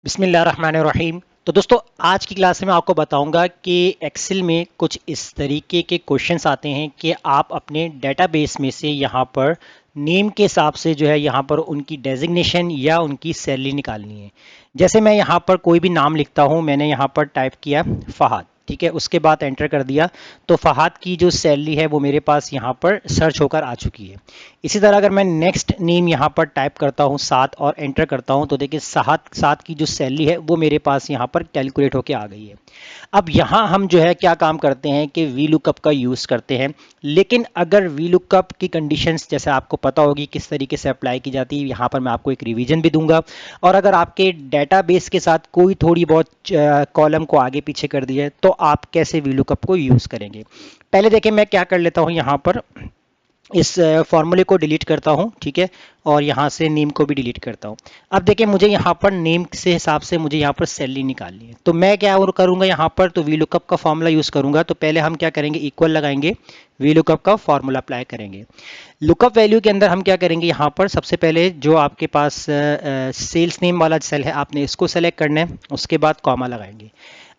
बिस्मिल्लाहिर्रहमानिर्रहीम। तो दोस्तों, आज की क्लास में मैं आपको बताऊंगा कि एक्सेल में कुछ इस तरीके के क्वेश्चंस आते हैं कि आप अपने डेटाबेस में से यहाँ पर नेम के हिसाब से जो है यहाँ पर उनकी डेजिग्नेशन या उनकी सैलरी निकालनी है। जैसे मैं यहाँ पर कोई भी नाम लिखता हूँ, मैंने यहाँ पर टाइप किया फ़हाद, ठीक है, उसके बाद एंटर कर दिया तो फ़हाद की जो सैलरी है वो मेरे पास यहाँ पर सर्च होकर आ चुकी है। इसी तरह अगर मैं नेक्स्ट नेम यहाँ पर टाइप करता हूँ सात और एंटर करता हूँ तो देखिए सात सात की जो सैलरी है वो मेरे पास यहाँ पर कैलकुलेट होके आ गई है। अब यहाँ हम जो है क्या काम करते हैं कि वी लुकअप का यूज़ करते हैं, लेकिन अगर वी लुकअप की कंडीशंस जैसे आपको पता होगी किस तरीके से अप्लाई की जाती है, यहाँ पर मैं आपको एक रिवीजन भी दूंगा। और अगर आपके डेटाबेस के साथ कोई थोड़ी बहुत कॉलम को आगे पीछे कर दिया है तो आप कैसे वी लुकअप को यूज़ करेंगे। पहले देखिए मैं क्या कर लेता हूँ, यहाँ पर इस फॉर्मूले को डिलीट करता हूँ, ठीक है, और यहाँ से नेम को भी डिलीट करता हूँ। अब देखिए मुझे यहाँ पर नेम से हिसाब से मुझे यहाँ पर सैलरी निकालनी है, तो मैं क्या और करूँगा यहाँ पर, तो वी लुकअप का फॉर्मूला यूज़ करूँगा। तो पहले हम क्या करेंगे, इक्वल लगाएंगे, वी लुकअप का फॉर्मूला अप्लाई करेंगे। लुकअप वैल्यू के अंदर हम क्या करेंगे, यहाँ पर सबसे पहले जो आपके पास सेल्स नेम वाला सेल है आपने इसको सेलेक्ट करना है, उसके बाद कॉमा लगाएंगे।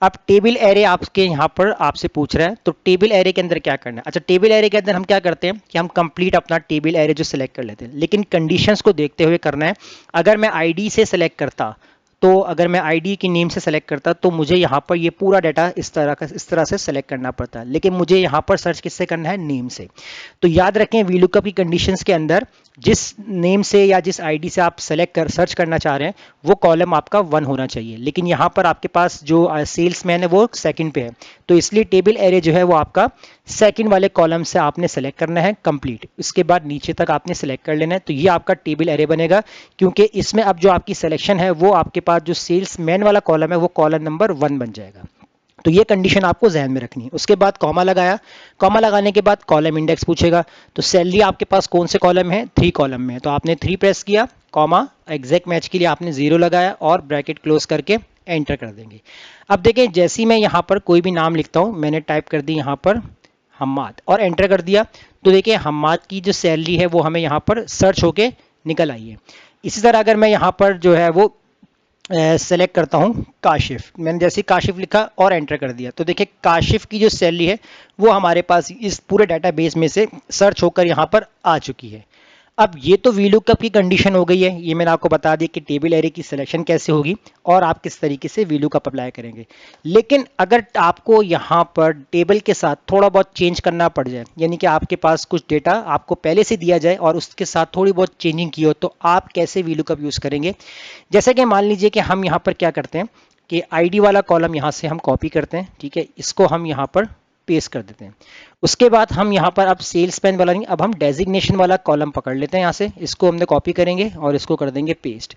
अब टेबल एरे आपके यहाँ पर आपसे पूछ रहा है, तो टेबल एरे के अंदर क्या करना है। अच्छा, टेबल एरे के अंदर हम क्या करते हैं कि हम कंप्लीट अपना टेबल एरे जो सिलेक्ट कर लेते हैं, लेकिन कंडीशंस को देखते हुए करना है। अगर मैं आईडी से सिलेक्ट करता, तो अगर मैं आईडी की नेम से सेलेक्ट करता तो मुझे यहाँ पर ये पूरा डाटा इस तरह से सेलेक्ट करना पड़ता है, लेकिन मुझे यहाँ पर सर्च किससे करना है, नेम से। तो याद रखें वी लुकअप की कंडीशंस के अंदर जिस नेम से या जिस आईडी से आप सेलेक्ट कर सर्च करना चाह रहे हैं वो कॉलम आपका 1 होना चाहिए, लेकिन यहाँ पर आपके पास जो सेल्समैन है वो सेकंड पे है, तो इसलिए टेबल एरे जो है वो आपका सेकंड वाले कॉलम से आपने सेलेक्ट करना है कंप्लीट, इसके बाद नीचे तक आपने सेलेक्ट कर लेना है, तो ये आपका टेबल एरे बनेगा। क्योंकि इसमें अब जो आपकी सिलेक्शन है वो आपके पास जो सेल्समैन वाला कॉलम है वो कॉलम नंबर 1 बन जाएगा। तो ये कंडीशन आपको ध्यान में रखनी है। उसके बाद कॉमा लगाया, कॉमा लगाने के बाद कॉलम इंडेक्स पूछेगा, तो सैलरी आपके पास कौन से कॉलम है, 3 कॉलम में है, तो आपने 3 प्रेस किया, कॉमा एग्जैक्ट मैच के लिए आपने 0 लगाया और ब्रैकेट क्लोज करके एंटर कर देंगे। अब देखें जैसे ही मैं यहाँ पर कोई भी नाम लिखता हूँ, मैंने टाइप कर दी यहाँ पर हम्माद और एंटर कर दिया, तो देखिए हम्माद की जो सैलरी है वो हमें यहाँ पर सर्च होके निकल आई है। इसी तरह अगर मैं यहाँ पर जो है वो सेलेक्ट करता हूं काशिफ, मैंने जैसे काशिफ लिखा और एंटर कर दिया, तो देखिए काशिफ की जो सैलरी है वो हमारे पास इस पूरे डाटाबेस में से सर्च होकर यहां पर आ चुकी है। अब ये तो वी लुकअप की कंडीशन हो गई है, ये मैंने आपको बता दिया कि टेबल एरे की सिलेक्शन कैसे होगी और आप किस तरीके से वी लुकअप अप्लाई करेंगे। लेकिन अगर आपको यहाँ पर टेबल के साथ थोड़ा बहुत चेंज करना पड़ जाए, यानी कि आपके पास कुछ डेटा आपको पहले से दिया जाए और उसके साथ थोड़ी बहुत चेंजिंग की हो, तो आप कैसे वी लुकअप यूज़ करेंगे। जैसे कि मान लीजिए कि हम यहाँ पर क्या करते हैं कि आईडी वाला कॉलम यहाँ से हम कॉपी करते हैं, ठीक है, इसको हम यहाँ पर पेस्ट कर देते हैं। उसके बाद हम यहाँ पर अब सेल्समैन वाला नहीं, अब हम डेजिग्नेशन वाला कॉलम पकड़ लेते हैं, यहाँ से इसको हमने कॉपी करेंगे और इसको कर देंगे पेस्ट।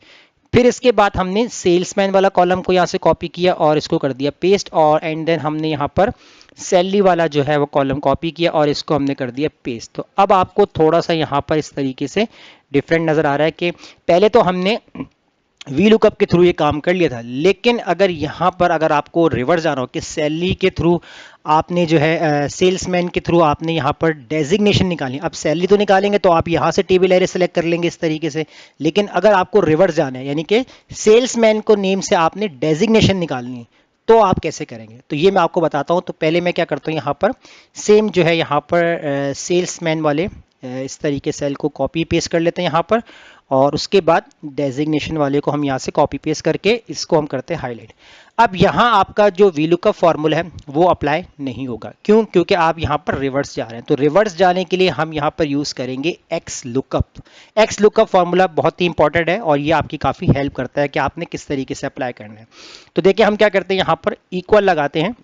फिर इसके बाद हमने सेल्समैन वाला कॉलम को यहाँ से कॉपी किया और इसको कर दिया पेस्ट, और एंड देन हमने यहाँ पर सैलरी वाला जो है वो कॉलम कॉपी किया और इसको हमने कर दिया पेस्ट। तो अब आपको थोड़ा सा यहाँ पर इस तरीके से डिफरेंट नज़र आ रहा है कि पहले तो हमने वी लुकअप के थ्रू ये काम कर लिया था, लेकिन अगर यहाँ पर अगर आपको रिवर्स जाना हो कि सैलरी के थ्रू आपने जो है सेल्समैन के थ्रू आपने यहाँ पर डेजिग्नेशन निकाली, अब सैलरी तो निकालेंगे तो आप यहाँ से टेबल एरे सेलेक्ट कर लेंगे इस तरीके से, लेकिन अगर आपको रिवर्स जाना है यानी कि सेल्समैन को नेम से आपने डेजिग्नेशन निकालनी है तो आप कैसे करेंगे, तो ये मैं आपको बताता हूँ। तो पहले मैं क्या करता हूँ, यहाँ पर सेम जो है यहाँ पर सेल्समैन वाले इस तरीके सेल को कॉपी पेस्ट कर लेते हैं यहाँ पर, और उसके बाद डेजिग्नेशन वाले को हम यहाँ से कॉपी पेस्ट करके इसको हम करते हैं हाईलाइट। अब यहाँ आपका जो वी लुकअप फॉर्मूला है वो अप्लाई नहीं होगा, क्यों, क्योंकि आप यहाँ पर रिवर्स जा रहे हैं। तो रिवर्स जाने के लिए हम यहाँ पर यूज़ करेंगे x lookup. X lookup formula बहुत ही इंपॉर्टेंट है और ये आपकी काफ़ी हेल्प करता है कि आपने किस तरीके से अप्लाई करना है। तो देखिए हम क्या करते हैं, यहाँ पर इक्वल लगाते हैं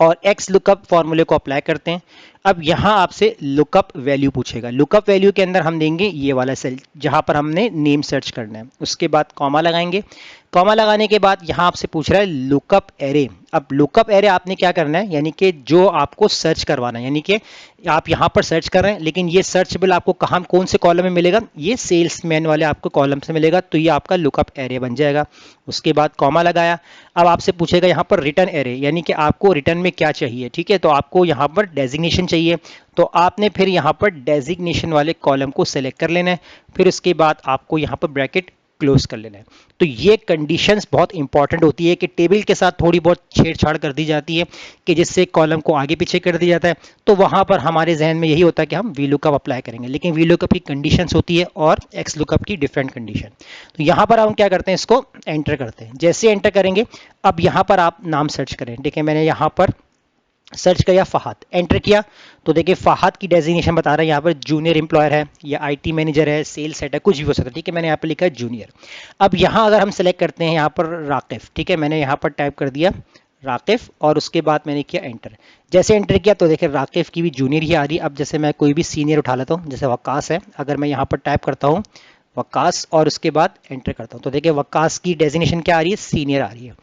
और एक्स लुकअप फॉर्मूले को अप्लाई करते हैं। अब यहाँ आपसे लुकअप वैल्यू पूछेगा, लुकअप वैल्यू के अंदर हम देंगे ये वाला सेल जहाँ पर हमने नेम सर्च करना है, उसके बाद कॉमा लगाएंगे। कॉमा लगाने के बाद यहाँ आपसे पूछ रहा है लुकअप एरे। अब लुकअप एरे आपने क्या करना है, यानी कि जो आपको सर्च करवाना है, यानी कि आप यहाँ पर सर्च कर रहे हैं लेकिन ये सर्चेबल आपको कहाँ कौन से कॉलम में मिलेगा, ये सेल्समैन वाले आपको कॉलम से मिलेगा, तो ये आपका लुकअप एरे बन जाएगा। उसके बाद कॉमा लगाया। अब आपसे पूछेगा यहाँ पर रिटर्न एरे, यानी कि आपको रिटर्न में क्या चाहिए, ठीक है, तो आपको यहाँ पर डेजिग्नेशन चाहिए, तो आपने फिर यहाँ पर डेजिग्नेशन वाले कॉलम को सेलेक्ट कर लेना है। फिर उसके बाद आपको यहाँ पर ब्रैकेट क्लोज कर लेना है। तो ये कंडीशंस बहुत इंपॉर्टेंट होती है कि टेबल के साथ थोड़ी बहुत छेड़छाड़ कर दी जाती है कि जिससे कॉलम को आगे पीछे कर दिया जाता है, तो वहां पर हमारे जहन में यही होता है कि हम वी लुकअप अप्लाई करेंगे, लेकिन वी लुकअप की कंडीशंस होती है और एक्स लुकअप की डिफरेंट कंडीशन। तो यहां पर हम क्या करते हैं, इसको एंटर करते हैं। जैसे एंटर करेंगे, अब यहां पर आप नाम सर्च करें। देखिए मैंने यहां पर सर्च किया फहाद, एंटर किया, तो देखिए फहाद की डेजिग्नेशन बता रहा है यहाँ पर जूनियर एम्प्लॉयर है या आईटी मैनेजर है, सेल्स हेड है, कुछ भी हो सकता है। ठीक है, मैंने यहाँ पर लिखा है जूनियर। अब यहाँ अगर हम सेलेक्ट करते हैं यहाँ पर राकिफ, ठीक है, मैंने यहाँ पर टाइप कर दिया राकिफ और उसके बाद मैंने किया एंटर। जैसे एंटर किया तो देखिए राकिफ की भी जूनियर ही आ रही है। अब जैसे मैं कोई भी सीनियर उठा लेता हूँ, जैसे वकास है, अगर मैं यहाँ पर टाइप करता हूँ वकास और उसके बाद एंटर करता हूँ, तो देखिए वकास की डेजिग्नेशन क्या आ रही है, सीनियर आ रही है।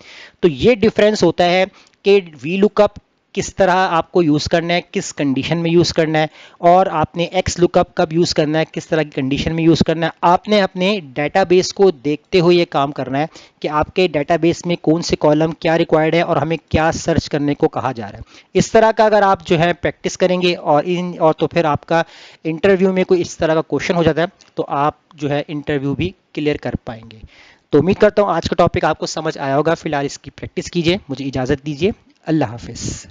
तो ये डिफरेंस होता है कि वी लुकअप किस तरह आपको यूज़ करना है, किस कंडीशन में यूज़ करना है, और आपने एक्स लुकअप कब यूज़ करना है, किस तरह की कंडीशन में यूज़ करना है। आपने अपने डेटाबेस को देखते हुए ये काम करना है कि आपके डेटाबेस में कौन से कॉलम क्या रिक्वायर्ड है और हमें क्या सर्च करने को कहा जा रहा है। इस तरह का अगर आप जो है प्रैक्टिस करेंगे और तो फिर आपका इंटरव्यू में कोई इस तरह का क्वेश्चन हो जाता है तो आप जो है इंटरव्यू भी क्लियर कर पाएंगे। तो उम्मीद करता हूँ आज का टॉपिक आपको समझ आया होगा। फिलहाल इसकी प्रैक्टिस कीजिए। मुझे इजाज़त दीजिए। अल्लाह हाफिज़।